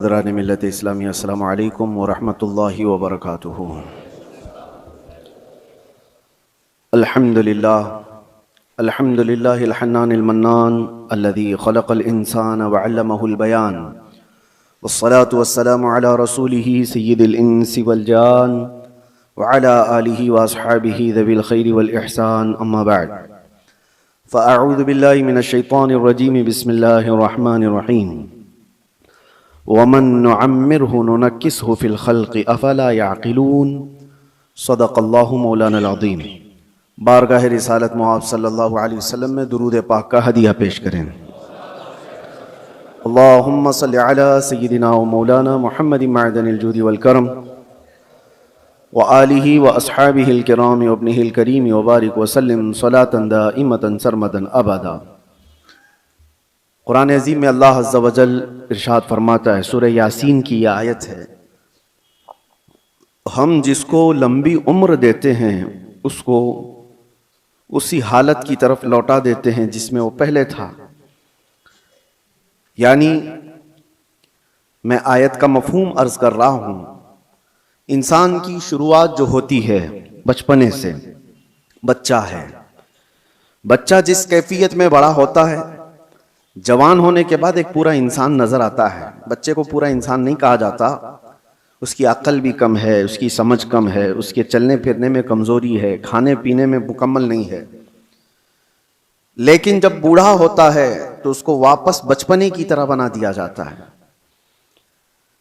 हज़रात मिल्लत इस्लामी अस्सलामु अलैकुम व रहमतुल्लाहि व बरकातुहू। अल्हम्दुलिल्लाह अल्हम्दुलिल्लाहिल हन्नानिल मन्नान अल्लज़ी खलक़ल इंसान व अल्लमहुल बयान वस्सलातु वस्सलामु अला रसूलिही सय्यिदिल इंसी वल जान व अला आलिही व अस्हाबिही ज़विल खैरि वल इहसान अम्मा बअद फ़अऊज़ु बिल्लाहि मिनश शैतानिर रजीम बिस्मिल्लाहिर रहमानिर रहीम वमन नुअम्मिरहु नुनक्किसहु फिल खल्क़ि अफ़ला यअक़िलून सदक़ल्लाहु मौलाना अज़ीम। बारगाह रिसालत मुआब सल्लल्लाहु अलैहि वसल्लम में दुरूद पाक का हदिया पेश करें। अल्लाहुम्मा सल्लि अला सय्यिदिना व मौलाना मुहम्मदिन मअदनिल जूदि वल करम व आलिही व अस्हाबिहिल किराम व इब्निहिल करीम व बारिक व सल्लिम सलातन दाइमतन सरमदन अबदा। कुरान अज़ीम में अल्लाह अज़्ज़ा व जल इरशाद फरमाता है, सूरह यासीन की यह आयत है, हम जिसको लंबी उम्र देते हैं उसको उसी हालत की तरफ लौटा देते हैं जिसमें वो पहले था। यानी मैं आयत का मफहूम अर्ज कर रहा हूं, इंसान की शुरुआत जो होती है बचपने से, बच्चा है, बच्चा जिस कैफियत में बड़ा होता है, जवान होने के बाद एक पूरा इंसान नजर आता है। बच्चे को पूरा इंसान नहीं कहा जाता, उसकी अक्ल भी कम है, उसकी समझ कम है, उसके चलने फिरने में कमजोरी है, खाने पीने में मुकम्मल नहीं है। लेकिन जब बूढ़ा होता है तो उसको वापस बचपने की तरह बना दिया जाता है।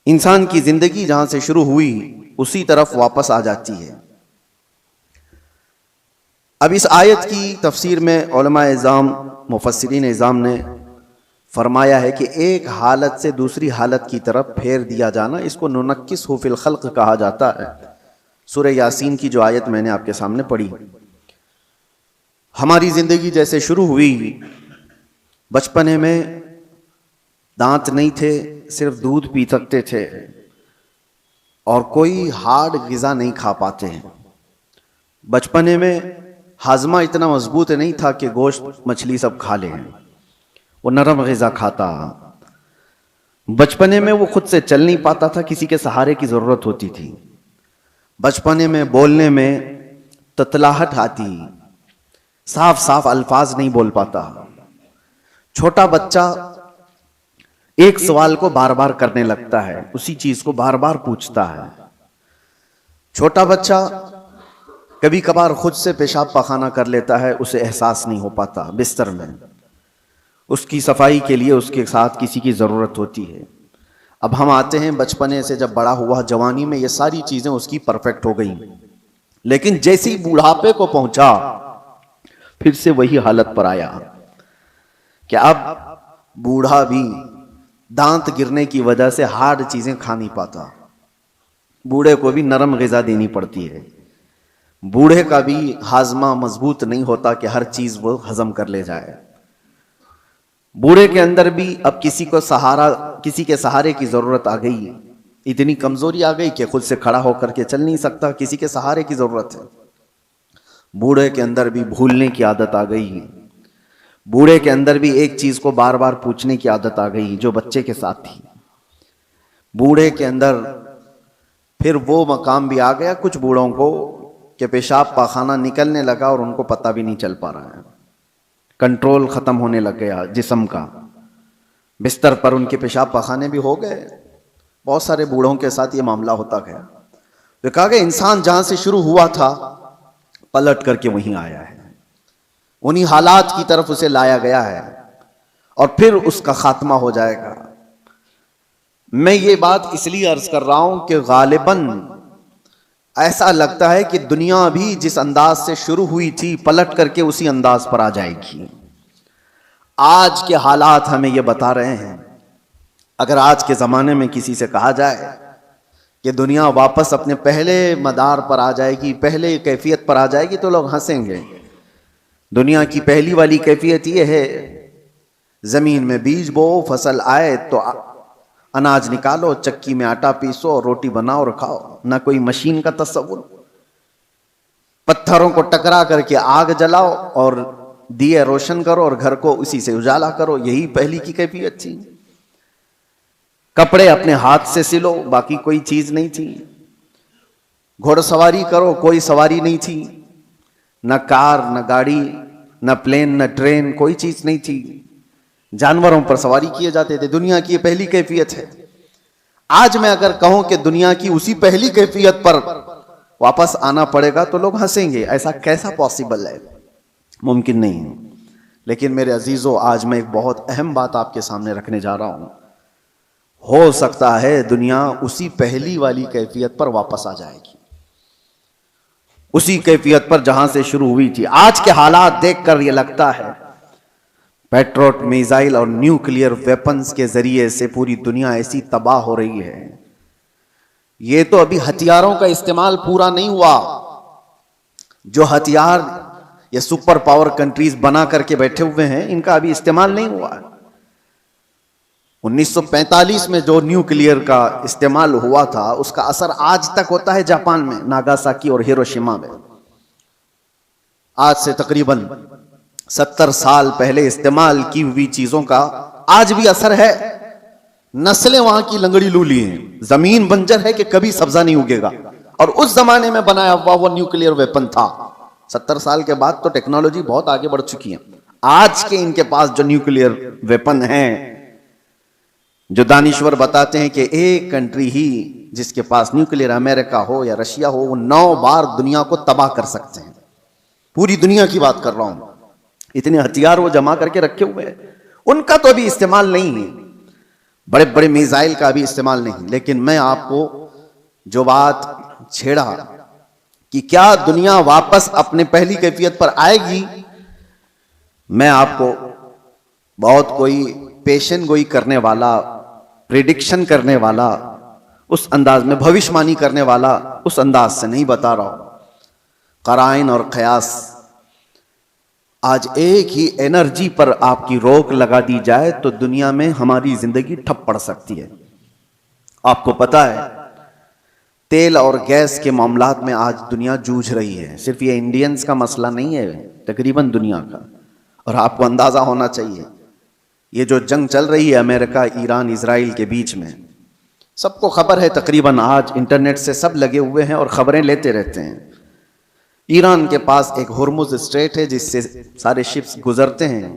इंसान की जिंदगी जहां से शुरू हुई उसी तरफ वापस आ जाती है। अब इस आयत की तफसीर में उलमाए इज़ाम, मुफस्सिरीन इज़ाम ने फरमाया है कि एक हालत से दूसरी हालत की तरफ फेर दिया जाना, इसको नुनक्किसहु फिल खल्क़ कहा जाता है। सूरह यासीन की जो आयत मैंने आपके सामने पढ़ी, हमारी जिंदगी जैसे शुरू हुई, बचपने में दांत नहीं थे, सिर्फ दूध पी सकते थे और कोई हार्ड ग़िज़ा नहीं खा पाते हैं। बचपने में हाजमा इतना मजबूत नहीं था कि गोश्त मछली सब खा लें, वो नरम ग़िज़ा खाता। बचपने में वो खुद से चल नहीं पाता था, किसी के सहारे की ज़रूरत होती थी। बचपने में बोलने में ततलाहट आती, साफ साफ अल्फाज नहीं बोल पाता। छोटा बच्चा एक सवाल को बार बार करने लगता है, उसी चीज को बार बार पूछता है। छोटा बच्चा कभी कभार खुद से पेशाब पखाना कर लेता है, उसे एहसास नहीं हो पाता। बिस्तर में उसकी सफाई के लिए उसके साथ किसी की ज़रूरत होती है। अब हम आते हैं बचपने से, जब बड़ा हुआ जवानी में ये सारी चीज़ें उसकी परफेक्ट हो गई, लेकिन जैसे ही बूढ़ापे को पहुंचा फिर से वही हालत पर आया कि अब बूढ़ा भी दांत गिरने की वजह से हार्ड चीज़ें खा नहीं पाता। बूढ़े को भी नरम ग़िज़ा देनी पड़ती है। बूढ़े का भी हाजमा मजबूत नहीं होता कि हर चीज़ वो हजम कर ले जाए। बूढ़े के अंदर भी अब किसी के सहारे की जरूरत आ गई। इतनी कमजोरी आ गई कि खुद से खड़ा होकर के चल नहीं सकता, किसी के सहारे की जरूरत है। बूढ़े के अंदर भी भूलने की आदत आ गई। बूढ़े के अंदर भी एक चीज को बार बार पूछने की आदत आ गई जो बच्चे के साथ थी। बूढ़े के अंदर फिर वो मकाम भी आ गया कुछ बूढ़ों को कि पेशाब पाखाना निकलने लगा और उनको पता भी नहीं चल पा रहा है। कंट्रोल खत्म होने लग गया जिस्म का। बिस्तर पर उनके पेशाब पखाने भी हो गए। बहुत सारे बूढ़ों के साथ ये मामला होता गया। तो कहा गया इंसान जहां से शुरू हुआ था पलट करके वहीं आया है, उन्हीं हालात की तरफ उसे लाया गया है और फिर उसका खात्मा हो जाएगा। मैं ये बात इसलिए अर्ज कर रहा हूं कि गालिबन ऐसा लगता है कि दुनिया भी जिस अंदाज से शुरू हुई थी पलट करके उसी अंदाज पर आ जाएगी। आज के हालात हमें यह बता रहे हैं। अगर आज के ज़माने में किसी से कहा जाए कि दुनिया वापस अपने पहले मदार पर आ जाएगी, पहले कैफियत पर आ जाएगी, तो लोग हंसेंगे। दुनिया की पहली वाली कैफियत यह है, ज़मीन में बीज बो, फसल आए तो अनाज निकालो, चक्की में आटा पीसो, रोटी बनाओ और खाओ। ना कोई मशीन का तस्वुर। पत्थरों को टकरा करके आग जलाओ और दिए रोशन करो और घर को उसी से उजाला करो। यही पहली की कैफियत थी। कपड़े अपने हाथ से सिलो, बाकी कोई चीज नहीं थी। घोड़सवारी करो, कोई सवारी नहीं थी। न कार, न गाड़ी, न प्लेन, न ट्रेन, कोई चीज नहीं थी। जानवरों पर सवारी किए जाते थे। दुनिया की ये पहली कैफियत है। आज मैं अगर कहूं कि दुनिया की उसी पहली कैफियत पर वापस आना पड़ेगा तो लोग हंसेंगे। ऐसा कैसा पॉसिबल है? मुमकिन नहीं है। लेकिन मेरे अजीजों, आज मैं एक बहुत अहम बात आपके सामने रखने जा रहा हूं। हो सकता है दुनिया उसी पहली वाली कैफियत पर वापस आ जाएगी, उसी कैफियत पर जहां से शुरू हुई थी। आज के हालात देखकर यह लगता है पेट्रोट मिसाइल और न्यूक्लियर वेपन्स के जरिए से पूरी दुनिया ऐसी तबाह हो रही है। ये तो अभी हथियारों का इस्तेमाल पूरा नहीं हुआ। जो हथियार ये सुपर पावर कंट्रीज बना करके बैठे हुए हैं, इनका अभी इस्तेमाल नहीं हुआ है। 1945 में जो न्यूक्लियर का इस्तेमाल हुआ था, उसका असर आज तक होता है जापान में, नागासाकी और हिरोशिमा में। आज से तकरीबन 70 साल पहले इस्तेमाल की हुई चीजों का आज भी असर है। नस्लें वहां की लंगड़ी लूली हैं। जमीन बंजर है कि कभी सब्जा नहीं उगेगा। और उस जमाने में बनाया हुआ वो न्यूक्लियर वेपन था। 70 साल के बाद तो टेक्नोलॉजी बहुत आगे बढ़ चुकी है। आज के इनके पास जो न्यूक्लियर वेपन है, जो दानिश्वर बताते हैं कि एक कंट्री ही जिसके पास न्यूक्लियर, अमेरिका हो या रशिया हो, वो 9 बार दुनिया को तबाह कर सकते हैं। पूरी दुनिया की बात कर रहा हूं। इतने हथियार वो जमा करके रखे हुए हैं। उनका तो अभी इस्तेमाल नहीं है, बड़े बड़े मिसाइल का भी इस्तेमाल नहीं। लेकिन मैं आपको जो बात छेड़ा कि क्या दुनिया वापस अपने पहली कैफियत पर आएगी, मैं आपको बहुत कोई पेशन गोई करने वाला, प्रिडिक्शन करने वाला, उस अंदाज में भविष्यवाणी करने वाला उस अंदाज से नहीं बता रहा हूं। कराइन और कयास, आज एक ही एनर्जी पर आपकी रोक लगा दी जाए तो दुनिया में हमारी जिंदगी ठप पड़ सकती है। आपको पता है तेल और गैस के मामलात में आज दुनिया जूझ रही है। सिर्फ ये इंडियंस का मसला नहीं है, तकरीबन दुनिया का। और आपको अंदाजा होना चाहिए, ये जो जंग चल रही है अमेरिका, ईरान, इजराइल के बीच में, सबको खबर है। तकरीबन आज इंटरनेट से सब लगे हुए हैं और खबरें लेते रहते हैं। ईरान के पास एक हुर्मुज स्ट्रेट है जिससे सारे शिप्स गुजरते हैं।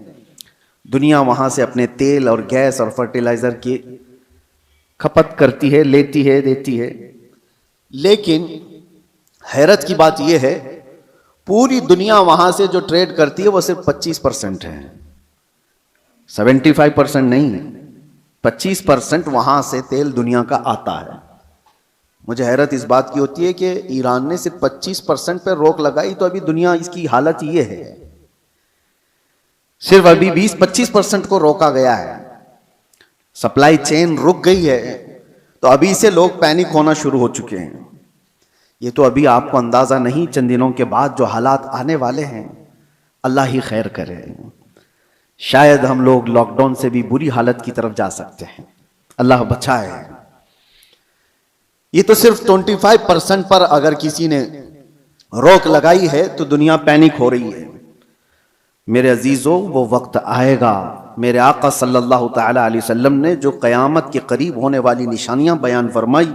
दुनिया वहां से अपने तेल और गैस और फर्टिलाइजर की खपत करती है, लेती है, देती है। लेकिन हैरत की बात यह है, पूरी दुनिया वहां से जो ट्रेड करती है वो सिर्फ 25% है, 75% नहीं। 25% वहां से तेल दुनिया का आता है। मुझे हैरत इस बात की होती है कि ईरान ने सिर्फ 25% पर रोक लगाई तो अभी दुनिया इसकी हालत ये है। सिर्फ अभी 20-25% को रोका गया है, सप्लाई चेन रुक गई है, तो अभी से लोग पैनिक होना शुरू हो चुके हैं। ये तो अभी आपको अंदाजा नहीं, चंद दिनों के बाद जो हालात आने वाले हैं, अल्लाह ही खैर करे। शायद हम लोग लॉकडाउन से भी बुरी हालत की तरफ जा सकते हैं, अल्लाह बचाए। ये तो सिर्फ 25% पर अगर किसी ने रोक लगाई है तो दुनिया पैनिक हो रही है। मेरे अजीजों, वो वक्त आएगा, मेरे आका सल्लल्लाहु तआला अलैहि वसल्लम ने जो क़यामत के करीब होने वाली निशानियां बयान फरमाई,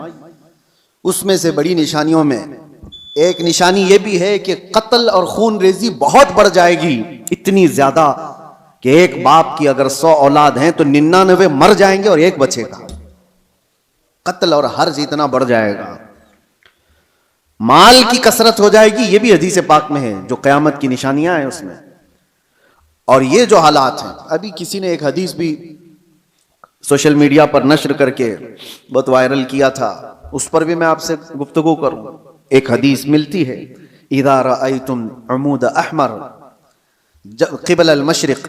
उसमें से बड़ी निशानियों में एक निशानी ये भी है कि कत्ल और खून रेजी बहुत बढ़ जाएगी। इतनी ज्यादा कि एक बाप की अगर 100 औलाद हैं तो 99 मर जाएंगे और एक बचेगा। कत्ल और हर्ज इतना बढ़ जाएगा। माल की कसरत हो जाएगी, ये भी हदीस पाक में है, जो क़यामत की निशानियां हैं उसमें। और ये जो हालात हैं, अभी किसी ने एक हदीस भी सोशल मीडिया पर नश्र करके बहुत वायरल किया था, उस पर भी मैं आपसे गुफ्तगू करूं। एक हदीस मिलती है, इज़ा रअयतुम अमूद अहमर क़िबल अल मशरिक़,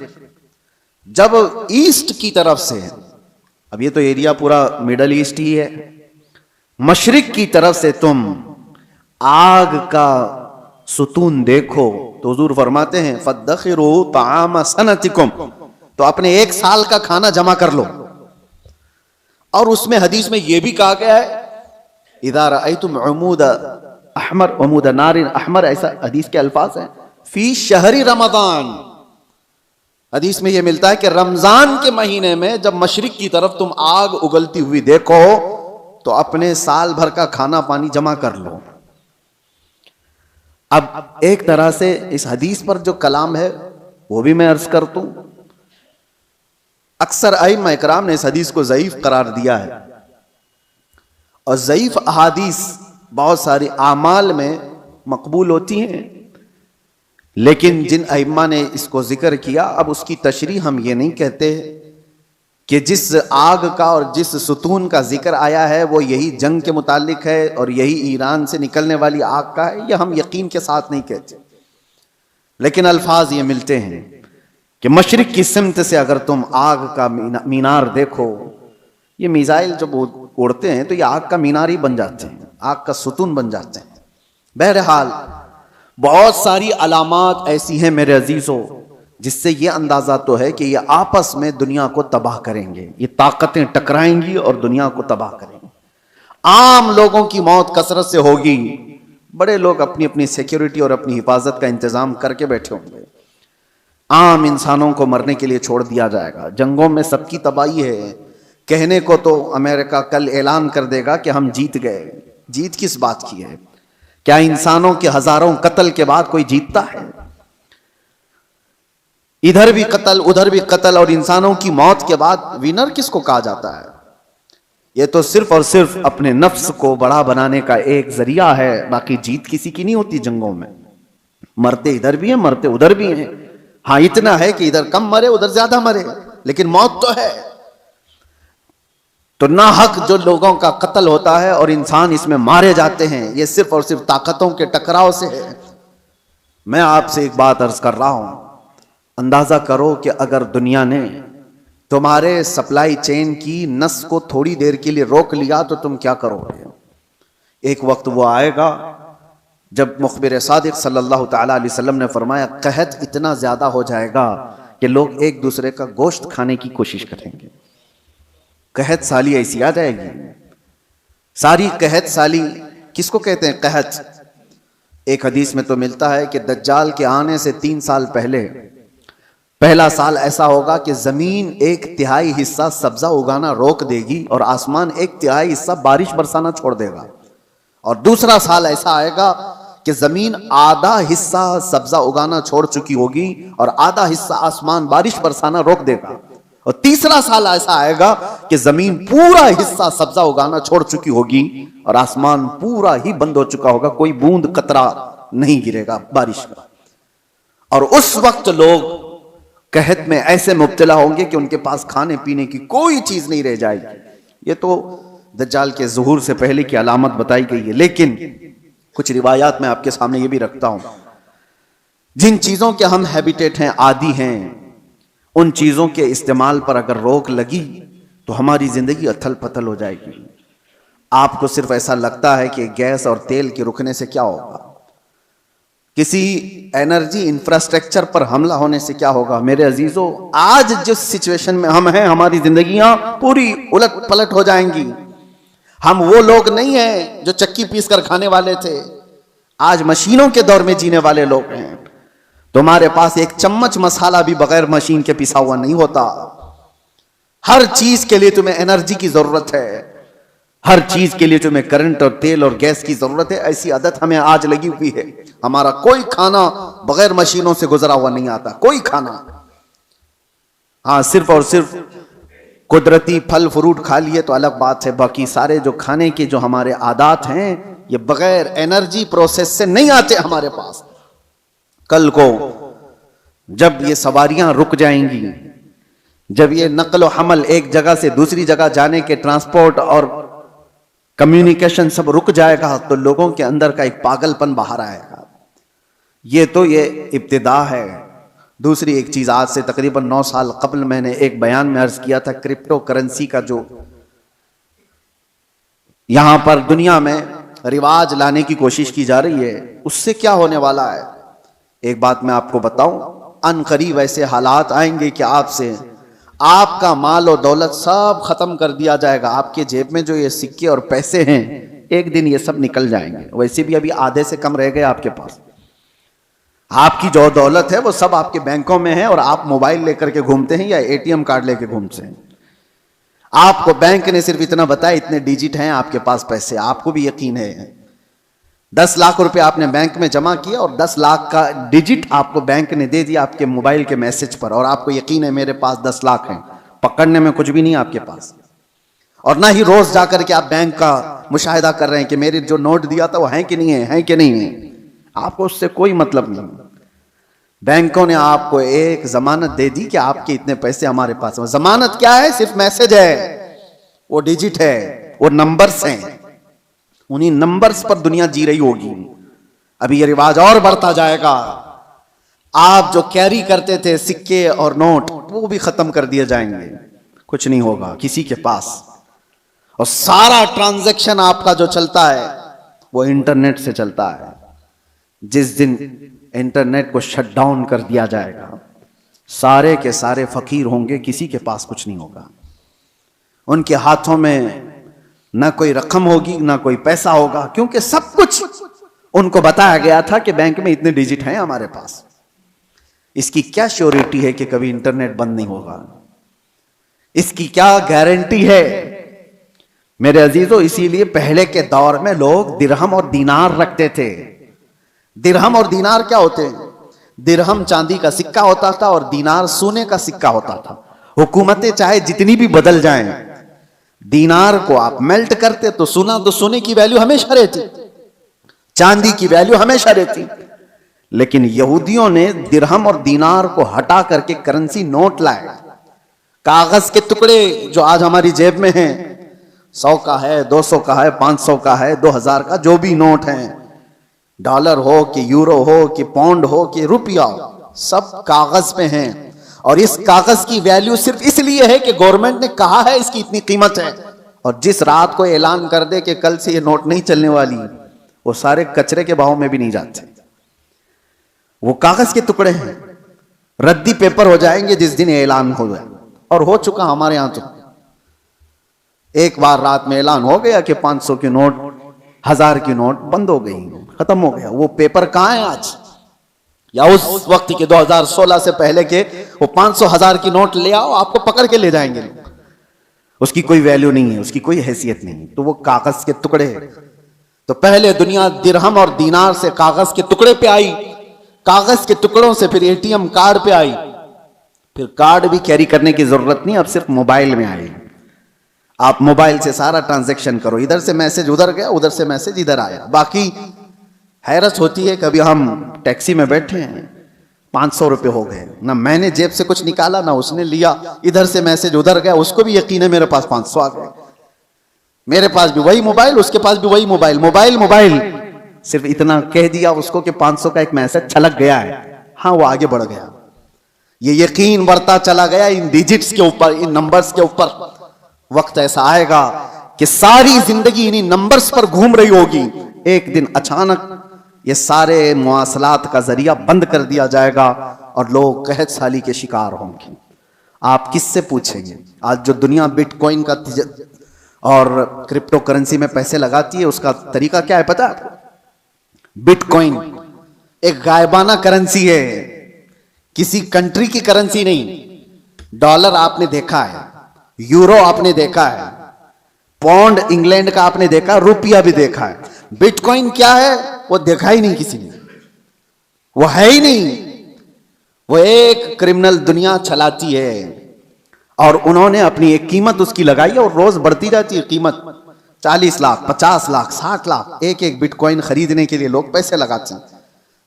जब ईस्ट की तरफ से, अब ये तो एरिया पूरा मिडल ईस्ट ही है, मशरिक की तरफ से तुम आग का सुतून देखो तो हुजूर फरमाते हैं फद्दखिरू ताम सनतिकुम, तो अपने 1 साल का खाना जमा कर लो। और उसमें हदीस में यह भी कहा गया है, इज़ा रअयतुम उमूद अहमर उमूद नारिन अहमर, ऐसा हदीस के अल्फाज हैं, फी शहरी रमजान, हदीस में यह मिलता है कि रमजान के महीने में जब मशरिक की तरफ तुम आग उगलती हुई देखो तो अपने साल भर का खाना पानी जमा कर लो। अब एक तरह से इस हदीस पर जो कलाम है वो भी मैं अर्ज कर दूं। अक्सर अइम्मा इकराम ने इस हदीस को ज़ईफ करार दिया है, और ज़ईफ अहादीस बहुत सारी आमाल में मकबूल होती हैं, लेकिन जिन अइम्मा ने इसको जिक्र किया, अब उसकी तशरीह हम ये नहीं कहते कि जिस आग का और जिस सुतून का जिक्र आया है वो यही जंग के मुतालिक है और यही ईरान से निकलने वाली आग का है, यह हम यकीन के साथ नहीं कहते। लेकिन अल्फाज ये मिलते हैं कि मशरिक की सिमत से अगर तुम आग का मीनार देखो, ये मिसाइल जब उड़ते हैं तो ये आग का मीनार ही बन जाते हैं, आग का सुतून बन जाते हैं। बहरहाल बहुत सारी अलामात ऐसी हैं मेरे अजीजों, जिससे ये अंदाजा तो है कि ये आपस में दुनिया को तबाह करेंगे, ये ताकतें टकराएंगी और दुनिया को तबाह करेंगी। आम लोगों की मौत कसरत से होगी, बड़े लोग अपनी अपनी सिक्योरिटी और अपनी हिफाजत का इंतजाम करके बैठे होंगे, आम इंसानों को मरने के लिए छोड़ दिया जाएगा। जंगों में सबकी तबाही है, कहने को तो अमेरिका कल ऐलान कर देगा कि हम जीत गए। जीत किस बात की है? क्या इंसानों के हजारों कत्ल के बाद कोई जीतता है? इधर भी कत्ल उधर भी कत्ल, और इंसानों की मौत के बाद विनर किसको कहा जाता है? यह तो सिर्फ और सिर्फ अपने नफ्स को बड़ा बनाने का एक जरिया है, बाकी जीत किसी की नहीं होती। जंगों में मरते इधर भी हैं, मरते उधर भी हैं। हाँ, इतना है कि इधर कम मरे उधर ज्यादा मरे, लेकिन मौत तो है। तो ना हक जो लोगों का कत्ल होता है और इंसान इसमें मारे जाते हैं, ये सिर्फ और सिर्फ ताकतों के टकराव से है। मैं आपसे एक बात अर्ज कर रहा हूं, अंदाजा करो कि अगर दुनिया ने तुम्हारे सप्लाई चेन की नस को थोड़ी देर के लिए रोक लिया तो तुम क्या करोगे? एक वक्त वो आएगा जब मुखबिर सादिक सल्लल्लाहु तआला अलैहि वसल्लम ने फरमाया, कहत इतना ज्यादा हो जाएगा कि लोग एक दूसरे का गोश्त खाने की कोशिश करेंगे। कहत साली ऐसी आ जाएगी। सारी कहत साली किसको कहते हैं? कहत। एक हदीस में तो मिलता है कि दज्जाल के आने से 3 साल पहले पहला साल ऐसा होगा कि जमीन 1/3 हिस्सा सब्जा उगाना रोक देगी और आसमान 1/3 हिस्सा बारिश बरसाना छोड़ देगा। और दूसरा साल ऐसा आएगा कि जमीन आधा हिस्सा सब्जा उगाना छोड़ चुकी होगी और आधा हिस्सा आसमान बारिश बरसाना रोक देगा। और तीसरा साल ऐसा आएगा कि जमीन पूरा हिस्सा सब्जा उगाना छोड़ चुकी होगी और आसमान पूरा ही बंद हो चुका होगा, कोई बूंद कतरा नहीं गिरेगा बारिश का। और उस वक्त लोग कहत में ऐसे मुब्तला होंगे कि उनके पास खाने पीने की कोई चीज नहीं रह जाएगी। ये तो दज्जाल के ज़ुहूर से पहले की अलामत बताई गई है। लेकिन कुछ रिवायात मैं आपके सामने ये भी रखता हूं, जिन चीजों के हम हैबिटेट हैं, आदी हैं, उन चीजों के इस्तेमाल पर अगर रोक लगी तो हमारी जिंदगी अथल पथल हो जाएगी। आपको सिर्फ ऐसा लगता है कि गैस और तेल के रुकने से क्या होगा, किसी एनर्जी इंफ्रास्ट्रक्चर पर हमला होने से क्या होगा? मेरे अजीजों, आज जिस सिचुएशन में हम हैं, हमारी जिंदगियां पूरी उलट पलट हो जाएंगी। हम वो लोग नहीं हैं जो चक्की पीस कर खाने वाले थे, आज मशीनों के दौर में जीने वाले लोग हैं। तुम्हारे पास एक चम्मच मसाला भी बगैर मशीन के पिसा हुआ नहीं होता। हर चीज के लिए तुम्हें एनर्जी की जरूरत है, हर चीज के लिए तुम्हें करंट और तेल और गैस की जरूरत है। ऐसी आदत हमें आज लगी हुई है। हमारा कोई खाना बगैर मशीनों से गुजरा हुआ नहीं आता, कोई खाना। हाँ, सिर्फ और सिर्फ कुदरती फल फ्रूट खा लिए तो अलग बात है, बाकी सारे जो खाने के जो हमारे आदात हैं ये बगैर एनर्जी प्रोसेस से नहीं आते हमारे पास। कल को जब ये सवारियां रुक जाएंगी, जब ये नक्ल हमल एक जगह से दूसरी जगह जाने के ट्रांसपोर्ट और कम्युनिकेशन सब रुक जाएगा, तो लोगों के अंदर का एक पागलपन बाहर आएगा। ये तो ये इब्तिदा है। दूसरी एक चीज, आज से तकरीबन 9 साल कबल मैंने एक बयान में अर्ज किया था, क्रिप्टो करेंसी का जो यहां पर दुनिया में रिवाज लाने की कोशिश की जा रही है, उससे क्या होने वाला है। एक बात मैं आपको बताऊं, अनकरीब ऐसे हालात आएंगे कि आपका माल और दौलत सब खत्म कर दिया जाएगा। आपके जेब में जो ये सिक्के और पैसे हैं, एक दिन ये सब निकल जाएंगे। वैसे भी अभी आधे से कम रह गए आपके पास। आपकी जो दौलत है वो सब आपके बैंकों में है और आप मोबाइल लेकर के घूमते हैं या एटीएम कार्ड लेकर घूमते हैं। आपको बैंक ने सिर्फ इतना बताया इतने डिजिट हैं आपके पास पैसे, आपको भी यकीन है 10 लाख रुपए आपने बैंक में जमा किया और 10 लाख का डिजिट आपको बैंक ने दे दिया आपके मोबाइल के मैसेज पर, और आपको यकीन है मेरे पास 10 लाख हैं, पकड़ने में कुछ भी नहीं आपके पास। और ना ही रोज जाकर के आप बैंक का मुशाहिदा कर रहे हैं कि मेरे जो नोट दिया था वो है कि नहीं है कि नहीं है, आपको उससे कोई मतलब नहीं। बैंकों ने आपको एक जमानत दे दी कि आपके इतने पैसे हमारे पास हैं। जमानत क्या है? सिर्फ मैसेज है, वो डिजिट है, वो नंबर्स हैं, उन्हीं नंबर्स पर दुनिया जी रही होगी। अभी ये रिवाज और बढ़ता जाएगा। आप जो कैरी करते थे सिक्के और नोट वो भी खत्म कर दिए जाएंगे, कुछ नहीं होगा किसी के पास। और सारा ट्रांजैक्शन आपका जो चलता है वो इंटरनेट से चलता है। जिस दिन इंटरनेट को शट डाउन कर दिया जाएगा, सारे के सारे फकीर होंगे, किसी के पास कुछ नहीं होगा। उनके हाथों में ना कोई रकम होगी ना कोई पैसा होगा, क्योंकि सब कुछ उनको बताया गया था कि बैंक में इतने डिजिट हैं हमारे पास। इसकी क्या श्योरिटी है कि कभी इंटरनेट बंद नहीं होगा? इसकी क्या गारंटी है? मेरे अजीजों, इसीलिए पहले के दौर में लोग दिरहम और दीनार रखते थे। दिरहम और दीनार क्या होते हैं? दिरहम चांदी का सिक्का होता था और दीनार सोने का सिक्का होता था। हुकूमतें चाहे जितनी भी बदल जाएं, दीनार को आप मेल्ट करते तो सोने की वैल्यू हमेशा रहती, चांदी की वैल्यू हमेशा रहती। लेकिन यहूदियों ने दिरहम और दीनार को हटा करके करेंसी नोट लाए, कागज के टुकड़े जो आज हमारी जेब में हैं, 100 का है, 200 का है, 500 का है, 2000 का, जो भी नोट हैं, डॉलर हो कि यूरो हो कि पाउंड हो कि रुपया हो, सब कागज पे हैं। और इस कागज की वैल्यू सिर्फ इसलिए है कि गवर्नमेंट ने कहा है इसकी इतनी कीमत है, और जिस रात को ऐलान कर दे कि कल से ये नोट नहीं चलने वाली, वो सारे कचरे के भाव में भी नहीं जाते। वो कागज के टुकड़े हैं, रद्दी पेपर हो जाएंगे जिस दिन ऐलान हो जाए। और हो चुका हमारे यहां तो एक बार रात में ऐलान हो गया कि 500 की नोट, 1000 की नोट बंद हो गई, खत्म हो गया। वो पेपर कहां है आज? या उस वक्त के 2016 से पहले के वो 500 1000 की नोट ले आओ, आपको पकड़ के ले जाएंगे। उसकी कोई वैल्यू नहीं है, उसकी कोई हैसियत नहीं। तो वो कागज के टुकड़े। तो पहले दुनिया दिरहम और दीनार से कागज के टुकड़े पे आई, कागज के टुकड़ों से फिर एटीएम कार्ड पे आई, फिर कार्ड भी कैरी करने की जरूरत नहीं, अब सिर्फ मोबाइल में आई। आप मोबाइल से सारा ट्रांजैक्शन करो, इधर से मैसेज उधर गया, उधर से मैसेज इधर आया। बाकी हैरत होती है, कभी हम टैक्सी में बैठे हैं, 500 रुपए हो गए, ना मैंने जेब से कुछ निकाला ना उसने लिया, इधर से मैसेज उधर गया, उसको भी यकीन है मेरे पास 500 आ गए, मेरे पास भी वही मोबाइल, उसके पास भी वही मोबाइल, मोबाइल मोबाइल। सिर्फ इतना कह दिया उसको कि 500 का एक मैसेज छलक गया है, हाँ वो आगे बढ़ गया। ये यकीन बढ़ता चला गया इन डिजिट्स के ऊपर, इन नंबर्स के ऊपर। वक्त ऐसा आएगा कि सारी जिंदगी इन्हीं नंबर्स पर घूम रही होगी, एक दिन अचानक ये सारे मुआसलात का जरिया बंद कर दिया जाएगा और लोग कहत साली के शिकार होंगे। आप किससे पूछेंगे? आज जो दुनिया बिटकॉइन का और क्रिप्टो करेंसी में पैसे लगाती है, उसका तरीका क्या है पता है आपको? बिटकॉइन एक गायबाना करेंसी है, किसी कंट्री की करेंसी नहीं। डॉलर आपने देखा है, यूरो आपने देखा है, पाउंड इंग्लैंड का आपने देखा, रुपया भी देखा है। बिटकॉइन क्या है वो देखा ही नहीं किसी ने, वो है ही नहीं। वो एक क्रिमिनल दुनिया चलाती है और उन्होंने अपनी एक कीमत उसकी लगाई है और रोज बढ़ती जाती है कीमत। 40 लाख, 50 लाख, 60 लाख एक एक बिटकॉइन खरीदने के लिए लोग पैसे लगाते हैं।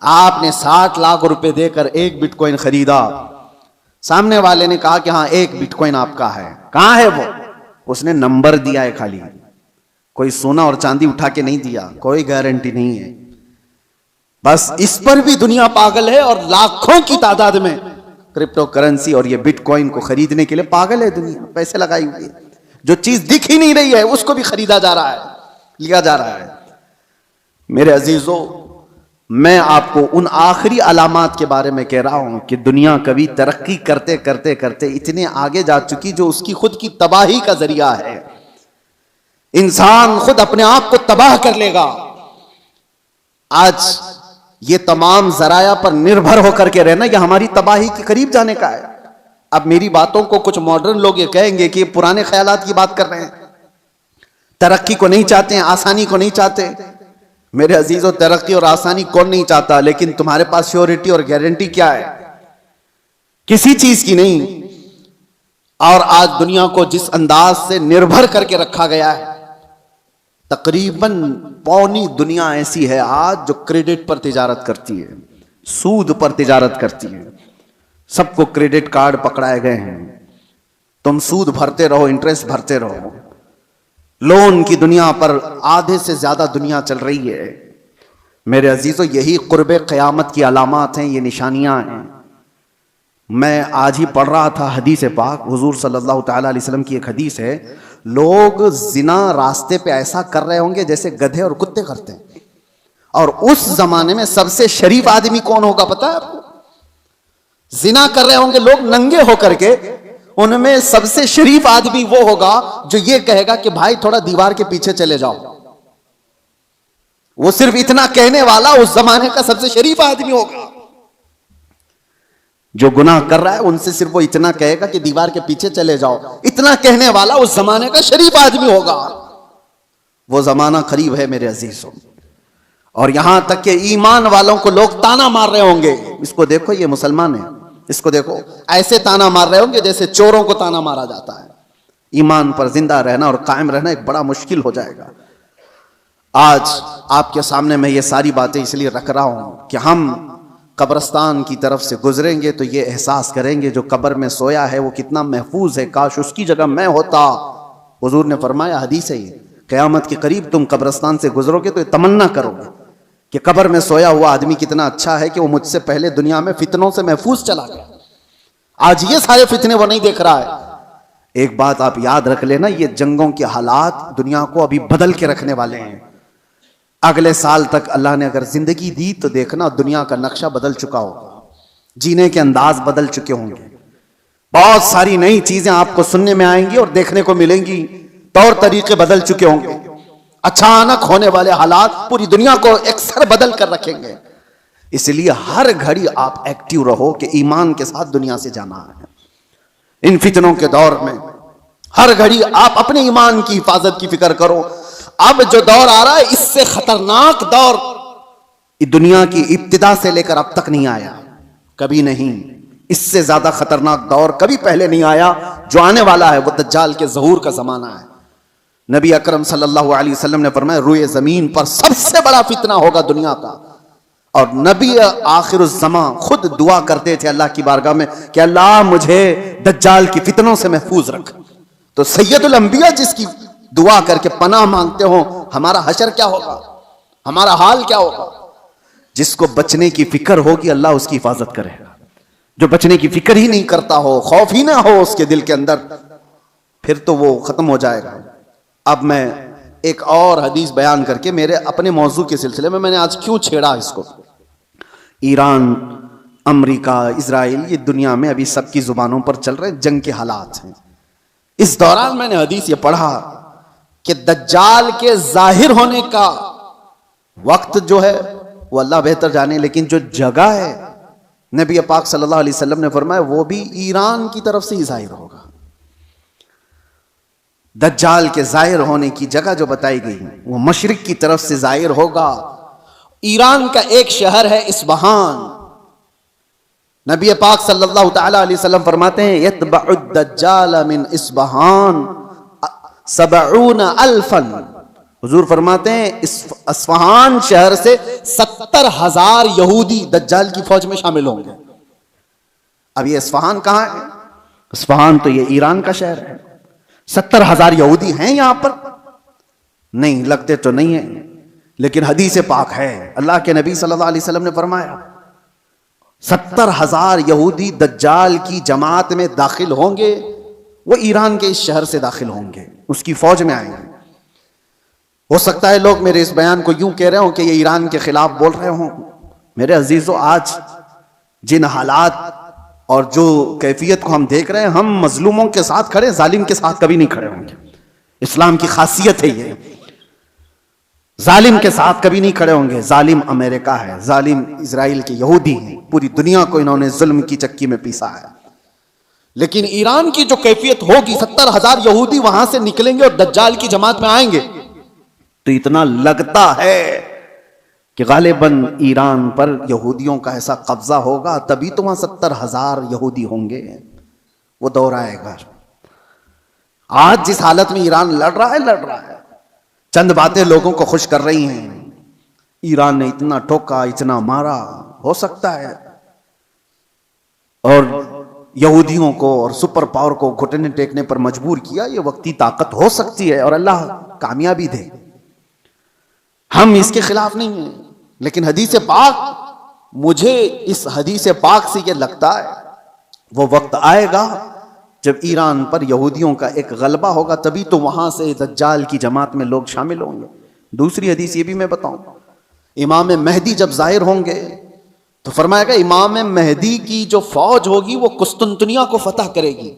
आपने 60 लाख रुपए देकर एक बिटकॉइन खरीदा, सामने वाले ने कहा कि हाँ एक बिटकॉइन आपका है, कहां है वो? उसने नंबर दिया है खाली, कोई सोना और चांदी उठा के नहीं दिया, कोई गारंटी नहीं है। बस इस पर भी दुनिया पागल है और लाखों की तादाद में क्रिप्टो करेंसी और ये बिटकॉइन को खरीदने के लिए पागल है दुनिया, पैसे लगाई हुई है। जो चीज दिख ही नहीं रही है उसको भी खरीदा जा रहा है, लिया जा रहा है। मेरे अजीजों, मैं आपको उन आखिरी अलामात के बारे में कह रहा हूं कि दुनिया कभी तरक्की करते करते करते इतने आगे जा चुकी जो उसकी खुद की तबाही का जरिया है। इंसान खुद अपने आप को तबाह कर लेगा। आज ये तमाम जराया पर निर्भर होकर के रहना, यह हमारी तबाही के करीब जाने का है। अब मेरी बातों को कुछ मॉडर्न लोग ये कहेंगे कि पुराने ख्यालात की बात कर रहे हैं, तरक्की को नहीं चाहते हैं, आसानी को नहीं चाहते। मेरे अजीजों, तरक्की और आसानी कौन नहीं चाहता, लेकिन तुम्हारे पास श्योरिटी और गारंटी क्या है? किसी चीज की नहीं। और आज दुनिया को जिस अंदाज से निर्भर करके रखा गया है, तकरीबन पौनी दुनिया ऐसी है आज जो क्रेडिट पर तिजारत करती है, सूद पर तिजारत करती है। सबको क्रेडिट कार्ड पकड़ाए गए हैं, तुम सूद भरते रहो, इंटरेस्ट भरते रहो। लोन की दुनिया पर आधे से ज्यादा दुनिया चल रही है। मेरे अजीजों, यही कुर्बे क़यामत की अलामात हैं, ये निशानियां हैं। मैं आज ही पढ़ रहा था हदीस पाक, हुजूर सल्लल्लाहु अलैहि वसल्लम की एक हदीस है, लोग जिना रास्ते पे ऐसा कर रहे होंगे जैसे गधे और कुत्ते करते हैं। और उस जमाने में सबसे शरीफ आदमी कौन होगा पता है आपको? जिना कर रहे होंगे लोग नंगे होकर के, उनमें सबसे शरीफ आदमी वो होगा जो ये कहेगा कि भाई थोड़ा दीवार के पीछे चले जाओ। वो सिर्फ इतना कहने वाला उस जमाने का सबसे शरीफ आदमी होगा। जो गुनाह कर रहा है उनसे सिर्फ वो इतना कहेगा कि दीवार के पीछे चले जाओ। इतना कहने वाला उस जमाने का शरीफ आदमी होगा। वो जमाना करीब है मेरे अजीजों। और यहां तक कि ईमान वालों को लोग ताना मार रहे होंगे, इसको देखो ये मुसलमान है, इसको देखो, ऐसे ताना मार रहे होंगे जैसे चोरों को ताना मारा जाता है। ईमान पर जिंदा रहना और कायम रहना एक बड़ा मुश्किल हो जाएगा। आज आपके सामने मैं ये सारी बातें इसलिए रख रहा हूं कि हम कब्रिस्तान की तरफ से गुजरेंगे तो ये एहसास करेंगे जो कब्र में सोया है वो कितना महफूज है, काश उसकी जगह मैं होता। हुजूर ने फरमाया, हदीस है ये, क़यामत के करीब तुम कब्रिस्तान से गुजरोगे तो तमन्ना करोगे कि कब्र में सोया हुआ आदमी कितना अच्छा है कि वो मुझसे पहले दुनिया में फितनों से महफूज चला गया। आज ये सारे फितने वो नहीं देख रहा है। एक बात आप याद रख लेना, ये जंगों के हालात दुनिया को अभी बदल के रखने वाले हैं। अगले साल तक अल्लाह ने अगर जिंदगी दी तो देखना दुनिया का नक्शा बदल चुका होगा, जीने के अंदाज बदल चुके होंगे। बहुत सारी नई चीजें आपको सुनने में आएंगी और देखने को मिलेंगी, तौर तरीके बदल चुके होंगे। अचानक होने वाले हालात पूरी दुनिया को एकसर बदल कर रखेंगे। इसलिए हर घड़ी आप एक्टिव रहो कि ईमान के साथ दुनिया से जाना है। इन फितनों के दौर में हर घड़ी आप अपने ईमान की हिफाजत की फिक्र करो। अब जो दौर आ रहा है इससे खतरनाक दौर दुनिया की इब्तिदा से लेकर अब तक नहीं आया, कभी नहीं। इससे ज्यादा खतरनाक दौर कभी पहले नहीं आया। जो आने वाला है वो दज्जाल के ज़हूर का जमाना है। नबी अकरम सल्लल्लाहु अलैहि वसल्लम ने फरमाया, रुए जमीन पर सबसे बड़ा फितना होगा दुनिया का। और नबी आखिरुज़्ज़मा खुद दुआ करते थे अल्लाह की बारगाह में कि अल्लाह मुझे दज्जाल की फितनों से महफूज रख। तो सैयदुल अंबिया जिसकी दुआ करके पनाह मांगते हो, हमारा हशर क्या होगा, हमारा हाल क्या होगा? जिसको बचने की फिक्र होगी अल्लाह उसकी हिफाजत करेगा। जो बचने की फिक्र ही नहीं करता हो, खौफ ही ना हो उसके दिल के अंदर, फिर तो वो खत्म हो जाएगा। अब मैं एक और हदीस बयान करके मेरे अपने मौजू के सिलसिले में, मैंने आज क्यों छेड़ा इसको, ईरान, अमेरिका, इजराइल, ये दुनिया में अभी सबकी जुबानों पर चल रहे जंग के हालात हैं। इस दौरान मैंने हदीस ये पढ़ा कि दज्जाल के जाहिर होने का वक्त जो है वो अल्लाह बेहतर जाने, लेकिन जो जगह है नबी पाक सल्लल्लाहु अलैहि वसल्लम ने फरमाया वो भी ईरान की तरफ से ही जाहिर होगा। दज्जाल के जाहिर होने की जगह जो बताई गई वो मशरिक की तरफ से जाहिर होगा। ईरान का एक शहर है इस्फहान। नबी पाक सल्लल्लाहु अलैहि वसल्लम फरमाते हैं, यतबउ दज्जाल मिन इस्फहान 70 अल्फन। हुजूर फरमाते हैं इस्फहान शहर से 70,000 यहूदी दज्जाल की फौज में शामिल होंगे। अब ये इस्फहान कहां है? इस्फहान तो ये ईरान का शहर है। 70,000 यहूदी हैं यहां पर? नहीं, लगते तो नहीं है, लेकिन हदीस पाक है। अल्लाह के नबी सल्लल्लाहु अलैहि वसल्लम ने फरमाया 70,000 यहूदी दज्जाल की जमात में दाखिल होंगे। वो ईरान के इस शहर से दाखिल होंगे, उसकी फौज में आएंगे। हो सकता है लोग मेरे इस बयान को यूं कह रहे हो कि ये ईरान के खिलाफ बोल रहे हो। मेरे अजीजों, आज जिन हालात और जो कैफियत को हम देख रहे हैं, हम मजलूमों के साथ खड़े, जालिम के साथ कभी नहीं खड़े होंगे। इस्लाम की खासियत है ये। जालिम के साथ कभी नहीं खड़े होंगे। जालिम अमेरिका है, जालिम इजराइल के यहूदी हैं, पूरी दुनिया को इन्होंने जुल्म की चक्की में पीसा है। लेकिन ईरान की जो कैफियत होगी, 70,000 यहूदी वहां से निकलेंगे और दज्जाल की जमात में आएंगे, तो इतना लगता है कि गालिबन ईरान पर यहूदियों का ऐसा कब्जा होगा, तभी तो वहां 70,000 यहूदी होंगे। वो दौर आएगा। आज जिस हालत में ईरान लड़ रहा है, चंद बातें लोगों को खुश कर रही हैं। ईरान ने इतना ठोका, इतना मारा, हो सकता है, और यहूदियों को और सुपर पावर को घुटने टेकने पर मजबूर किया। ये वक्ती ताकत हो सकती है और अल्लाह कामयाबी दे, हम इसके खिलाफ नहीं हैं। लेकिन हदीस पाक, मुझे इस हदीस पाक से ये लगता है वो वक्त आएगा जब ईरान पर यहूदियों का एक गलबा होगा, तभी तो वहां से दज्जाल की जमात में लोग शामिल होंगे। दूसरी हदीस ये भी मैं बताऊं, इमाम मेहदी जब जाहिर होंगे तो फरमाया गया इमाम मेहदी की जो फौज होगी वो कुस्तुनतुनिया को फतह करेगी।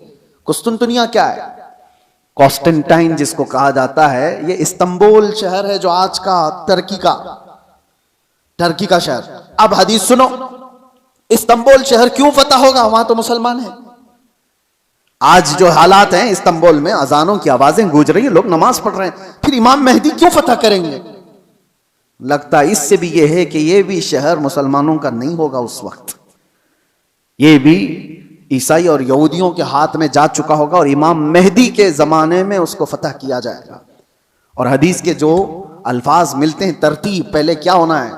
कुस्तुनतुनिया क्या है? कॉन्स्टेंटाइन जिसको कहा जाता है, ये इस्तांबुल शहर है जो आज का टर्की का शहर। अब हदीस सुनो, इस्तांबुल शहर क्यों फतह होगा? वहां तो मुसलमान है। आज जो हालात हैं इस्तांबुल में, अजानों की आवाजें गूंज रही हैं, लोग नमाज पढ़ रहे हैं, फिर इमाम मेहदी क्यों फतह करेंगे? लगता इससे भी यह है कि यह भी शहर मुसलमानों का नहीं होगा उस वक्त, यह भी ईसाई और यहूदियों के हाथ में जा चुका होगा और इमाम मेहदी के जमाने में उसको फतह किया जाएगा। और हदीस के जो अल्फाज मिलते हैं, तरतीब, पहले क्या होना है,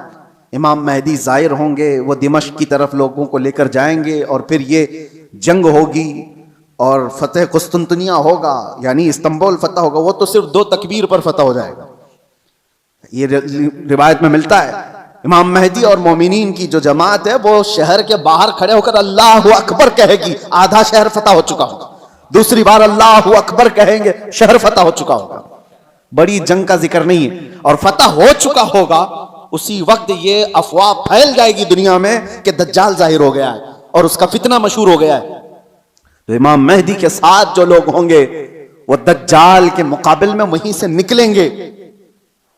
इमाम मेहदी जाहिर होंगे, वो दिमश्क की तरफ लोगों को लेकर जाएंगे और फिर ये जंग होगी और फतेह कुस्तुनतुनिया होगा, यानी इस्तांबुल फतह होगा। वो तो सिर्फ 2 तकबीर पर फतह हो जाएगा। ये रिवायत में मिलता है इमाम मेहदी और मोमिनीन की जो जमात है वो शहर के बाहर खड़े होकर अल्लाहु अकबर कहेगी, आधा शहर फतह हो चुका होगा। दूसरी बार अल्लाहु अकबर कहेंगे, शहर फतह हो चुका होगा। बड़ी जंग का जिक्र नहीं है। और फतह हो चुका होगा, उसी वक्त ये अफवाह फैल जाएगी दुनिया में कि दज्जाल जाहिर हो गया है और उसका फितना मशहूर हो गया है। तो इमाम मेहदी के साथ जो लोग होंगे वो दज्जाल के मुकाबिल में वहीं से निकलेंगे।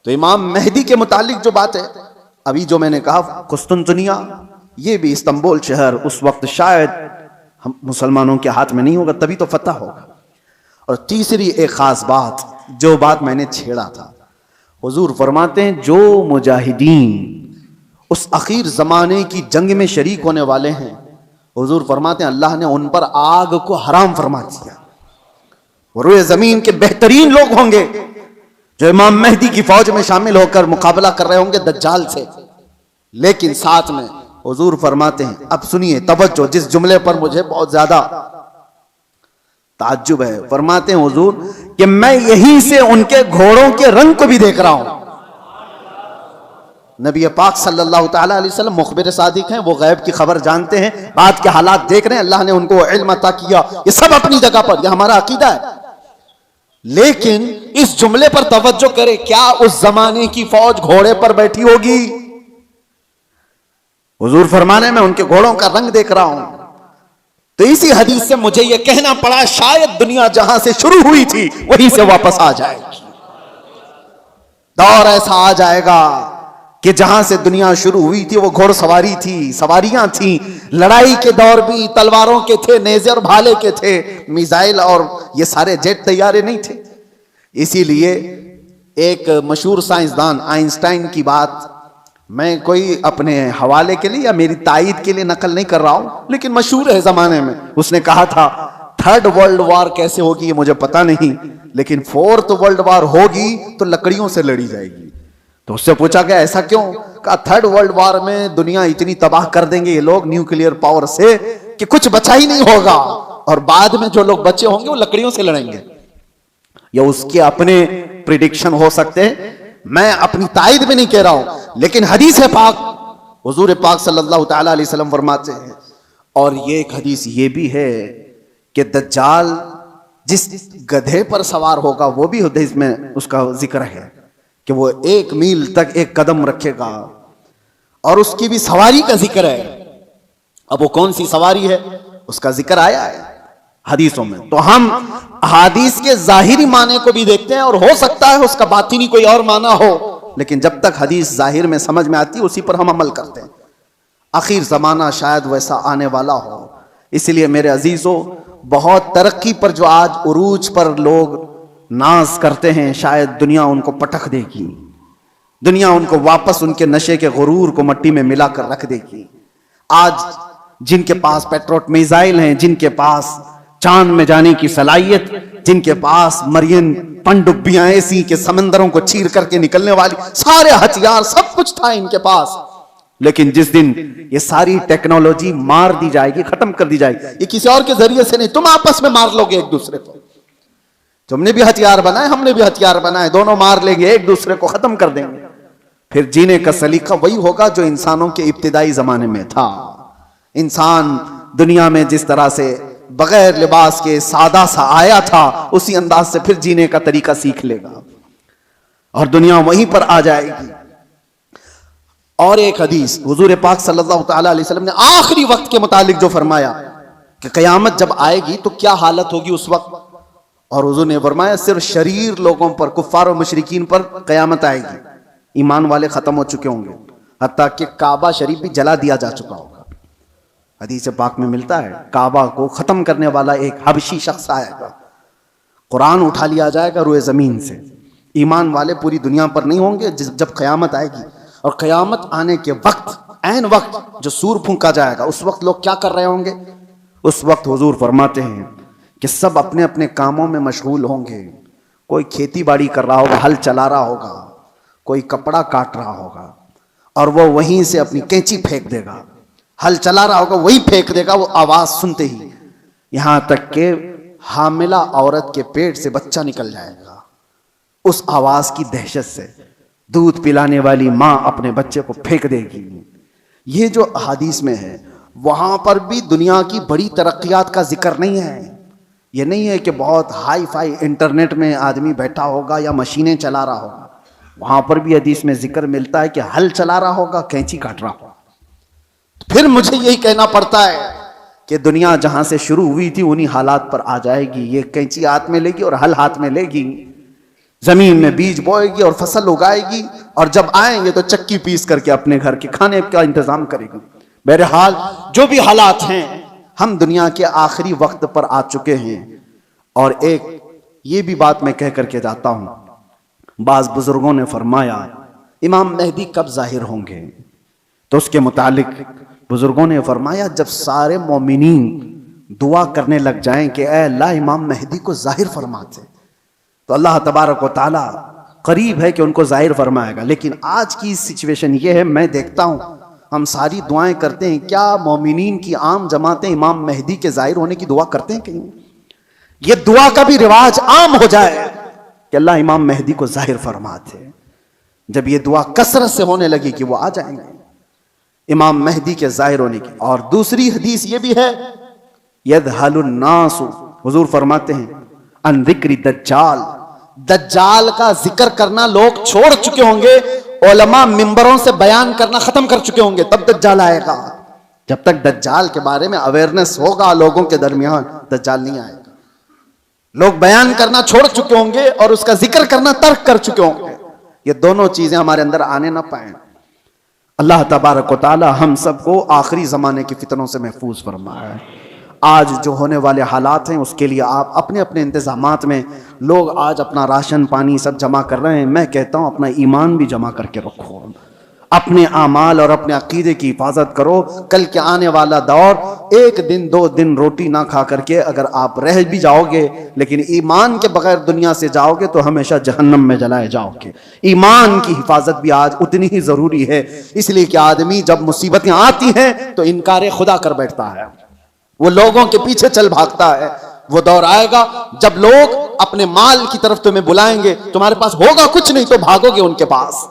तो इमाम मेहदी के मुतालिक जो बात है, अभी जो मैंने कहा कुस्तुनतुनिया, ये भी इस्तांबुल शहर उस वक्त शायद हम मुसलमानों के हाथ में नहीं होगा, तभी तो फतह होगा। और तीसरी एक खास बात, जो बात मैंने छेड़ा था, हुजूर फरमाते हैं जो मुजाहिदीन उस आखिर जमाने की जंग में शरीक होने वाले हैं, हुजूर फरमाते हैं अल्लाह ने उन पर आग को हराम फरमा दिया। और वे जमीन के बेहतरीन लोग होंगे जो इमाम मेहदी की फौज में शामिल होकर मुकाबला कर रहे होंगे दज्जाल से। लेकिन साथ में हुजूर फरमाते हैं, अब सुनिए तवज्जो, जिस जुमले पर मुझे बहुत ज्यादा ताज्जुब है, फरमाते हैं हुजूर कि मैं यहीं से उनके घोड़ों के रंग को भी देख रहा हूं। नबी पाक सल्लल्लाहु तआला अलैहि वसल्लम मुखबिर सादिक हैं, वो गैब की खबर जानते हैं, बाद के हालात देख रहे हैं, अल्लाह ने उनको इल्म अता किया। ये सब अपनी जगह पर, यह हमारा अकीदा है। लेकिन इस जुमले पर तवज्जो करें, क्या उस जमाने की फौज घोड़े पर बैठी होगी? हुजूर फरमाने में उनके घोड़ों का रंग देख रहा हूं। तो इसी हदीस से मुझे यह कहना पड़ा, शायद दुनिया जहां से शुरू हुई थी वहीं से वापस आ जाएगी। दौर ऐसा आ जाएगा कि जहां से दुनिया शुरू हुई थी वो घोड़सवारी थी, सवारियां थी, लड़ाई के दौर भी तलवारों के थे, नेज़े और भाले के थे, मिसाइल और ये सारे जेट तैयारे नहीं थे। इसीलिए एक मशहूर साइंसदान आइंस्टाइन की बात मैं कोई अपने हवाले के लिए या मेरी तायीद के लिए नकल नहीं कर रहा हूं, लेकिन मशहूर है जमाने में। उसने कहा था 3rd वर्ल्ड वॉर कैसे होगी ये मुझे पता नहीं, लेकिन 4th वर्ल्ड वॉर होगी तो लकड़ियों से लड़ी जाएगी। तो उससे पूछा गया ऐसा क्यों? कहा 3rd वर्ल्ड वॉर में दुनिया इतनी तबाह कर देंगे ये लोग न्यूक्लियर पावर से कि कुछ बचा ही नहीं होगा, और बाद में जो लोग बचे होंगे वो लकड़ियों से लड़ेंगे। ये उसके अपने प्रिडिक्शन हो सकते हैं, मैं अपनी तायद में नहीं कह रहा हूं, लेकिन हदीस है पाक, हुजूर पाक सल्लल्लाहु तआला अलैहि वसल्लम फरमाते हैं। और ये एक हदीस ये भी है कि दज्जाल जिस गधे पर सवार होगा, वो भी हदीस में उसका जिक्र है कि वो 1 मील तक एक कदम रखेगा, और उसकी भी सवारी का जिक्र है। अब वो कौन सी सवारी है उसका जिक्र आया है हदीसों में। तो हम हदीस के जाहिरी माने को भी देखते हैं, और हो सकता है उसका बातिनी कोई और माना हो, लेकिन जब तक हदीस जाहिर में समझ में आती है उसी पर हम अमल करते हैं। आखिर ज़माना शायद वैसा आने वाला हो। इसलिए मेरे अजीज़ों, बहुत तरक्की पर जो आज उरूज पर लोग नाज करते हैं, शायद दुनिया उनको पटक देगी, दुनिया उनको वापस उनके नशे के गुरूर को मट्टी में मिलाकर रख देगी। आज जिनके पास पेट्रोट मिसाइल हैं, जिनके पास चांद में जाने की सलाहियत, जिनके पास मरियन पनडुब्बियां ऐसी के समंदरों को चीर करके निकलने वाली सारे हथियार, सब कुछ था इनके पास, लेकिन जिस दिन ये सारी टेक्नोलॉजी मार दी जाएगी, खत्म कर दी जाएगी, ये किसी और के जरिए से नहीं, तुम आपस में मार लोगे एक दूसरे को। तुमने भी हथियार बनाए, हमने भी हथियार बनाए, दोनों मार लेंगे, एक दूसरे को खत्म कर देंगे। फिर जीने का सलीका वही होगा जो इंसानों के इब्तिदाई जमाने में था। इंसान दुनिया में जिस तरह से बगैर लिबास के सादा सा आया था, उसी अंदाज से फिर जीने का तरीका सीख लेगा और दुनिया वहीं पर आ जाएगी। और एक हदीस हुजूर पाक सल्लल्लाहु अलैहि वसल्लम ने आखिरी वक्त के मुतालिक जो फरमाया कि कयामत जब आएगी तो क्या हालत होगी उस वक्त, और हुजूर ने फरमाया सिर्फ शरीर लोगों पर, कुफ्फार और मुशरिकीन पर कयामत आएगी, ईमान वाले खत्म हो चुके होंगे, हत्ता कि काबा शरीफ भी जला दिया जा चुका होगा। हदीस पाक में मिलता है काबा को खत्म करने वाला एक हबशी शख्स आएगा, कुरान उठा लिया जाएगा रुए जमीन से। ईमान वाले पूरी दुनिया पर नहीं होंगे जब कयामत आएगी। और कयामत आने के वक्त, ऐन वक्त जो सूर फूंका जाएगा, उस वक्त लोग क्या कर रहे होंगे? उस वक्त हुजूर फरमाते हैं कि सब अपने अपने कामों में मशगूल होंगे। कोई खेती बाड़ी कर रहा होगा, हल चला रहा होगा, कोई कपड़ा काट रहा होगा, और वो वहीं से अपनी कैंची फेंक देगा, हल चला रहा होगा वही फेंक देगा, वो आवाज सुनते ही, यहां तक के हामिला औरत के पेट से बच्चा निकल जाएगा। उस आवाज की दहशत से दूध पिलाने वाली मां अपने बच्चे को फेंक देगी। ये जो हदीस में है, वहां पर भी दुनिया की बड़ी तरक्कियात का जिक्र नहीं है। ये नहीं है कि बहुत हाई फाई इंटरनेट में आदमी बैठा होगा या मशीनें चला रहा होगा। वहां पर भी हदीस में जिक्र मिलता है कि हल चला रहा होगा, कैंची काट रहा होगा। फिर मुझे यही कहना पड़ता है कि दुनिया जहां से शुरू हुई थी उन्हीं हालात पर आ जाएगी। ये कैंची हाथ में लेगी और हल हाथ में लेगी, जमीन में बीज बोएगी और फसल उगाएगी, और जब आएंगे तो चक्की पीस करके अपने घर के खाने का इंतजाम करेगी। बहरहाल जो भी हालात हैं, हम दुनिया के आखिरी वक्त पर आ चुके हैं। और एक ये भी बात मैं कह करके जाता हूं, बाज बुजुर्गों ने फरमाया इमाम मेहदी कब जाहिर होंगे, तो उसके मुतालिक बुजुर्गों ने फरमाया जब सारे मोमिनीन दुआ करने लग जाएं कि ऐ अल्लाह इमाम मेहदी को जाहिर फरमाते, तो अल्लाह तबारक व तआला करीब है कि उनको जाहिर फरमाएगा। लेकिन आज की सिचुएशन ये है, मैं देखता हूं हम सारी दुआएं करते हैं, क्या मोमिनीन की आम जमातें इमाम मेहदी के जाहिर होने की दुआ करते हैं? कहीं ये दुआ का भी रिवाज आम हो जाए कि अल्लाह इमाम मेहदी को जाहिर फरमाते। जब ये दुआ कसरत से होने लगी कि वो आ जाएंगे इमाम मेहदी के जाहिर होने की। और दूसरी हदीस ये भी है, यदहलुन नासु, हुजूर फरमाते हैं अन जिक्री दज्जाल, दज्जाल का जिक्र करना लोग छोड़ चुके होंगे, उलमा मिंबरों से बयान करना खत्म कर चुके होंगे, तब दज्जाल आएगा। जब तक दज्जाल के बारे में अवेयरनेस होगा लोगों के दरमियान, दज्जाल नहीं आएगा। लोग बयान करना छोड़ चुके होंगे और उसका जिक्र करना तर्क कर चुके होंगे। ये दोनों चीजें हमारे अंदर आने ना पाए। अल्लाह तबारक व तआला हम सबको आखिरी ज़माने की फितनों से महफूज फरमाए। आज जो होने वाले हालात हैं उसके लिए आप अपने अपने इंतज़ामात में, लोग आज अपना राशन पानी सब जमा कर रहे हैं, मैं कहता हूँ अपना ईमान भी जमा करके रखो, अपने आमाल और अपने अकीदे की हिफाजत करो। कल के आने वाला दौर, एक दिन दो दिन रोटी ना खा करके अगर आप रह भी जाओगे, लेकिन ईमान के बगैर दुनिया से जाओगे तो हमेशा जहन्नम में जलाए जाओगे। ईमान की हिफाजत भी आज उतनी ही जरूरी है, इसलिए कि आदमी जब मुसीबतें आती हैं तो इनकार खुदा कर बैठता है, वो लोगों के पीछे चल भागता है। वो दौर आएगा जब लोग अपने माल की तरफ तुम्हें बुलाएंगे, तुम्हारे पास होगा कुछ नहीं तो भागोगे उनके पास,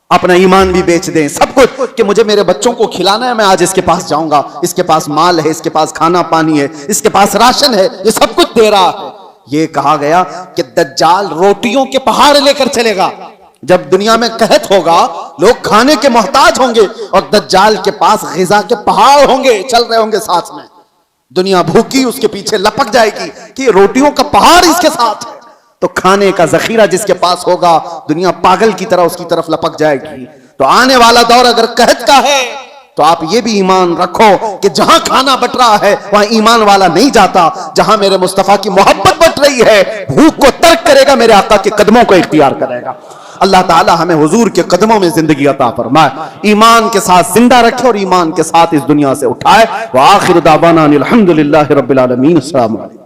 अपना ईमान भी बेच दें, सब कुछ, कि मुझे मेरे बच्चों को खिलाना है, मैं आज इसके पास जाऊंगा, इसके पास माल है, इसके पास खाना पानी है, इसके पास राशन है, ये सब कुछ दे रहा है। ये कहा गया कि दज्जाल रोटियों के पहाड़ लेकर चलेगा। जब दुनिया में कहत होगा, लोग खाने के मोहताज होंगे और दज्जाल के पास ग़िज़ा के पहाड़ होंगे, चल रहे होंगे साथ में। दुनिया भूखी उसके पीछे लपक जाएगी कि रोटियों का पहाड़ इसके साथ है। तो खाने का जखीरा जिसके पास होगा, दुनिया पागल की तरह उसकी तरफ लपक जाएगी। तो आने वाला दौर अगर कहत का है तो आप ये भी ईमान रखो कि जहां खाना बट रहा है वहां ईमान वाला नहीं जाता। जहां मेरे मुस्तफा की मोहब्बत बट रही है, भूख को तर्क करेगा, मेरे आका के कदमों को इख्तियार करेगा। अल्लाह ताला हमें हुजूर के कदमों में जिंदगी अता फरमाए, ईमान के साथ जिंदा रखे और ईमान के साथ इस दुनिया से उठाए। व आखिर दावाना अनिल हम्दुलिल्लाहि रब्बिल आलमीन। अस्सलामु अलैकुम।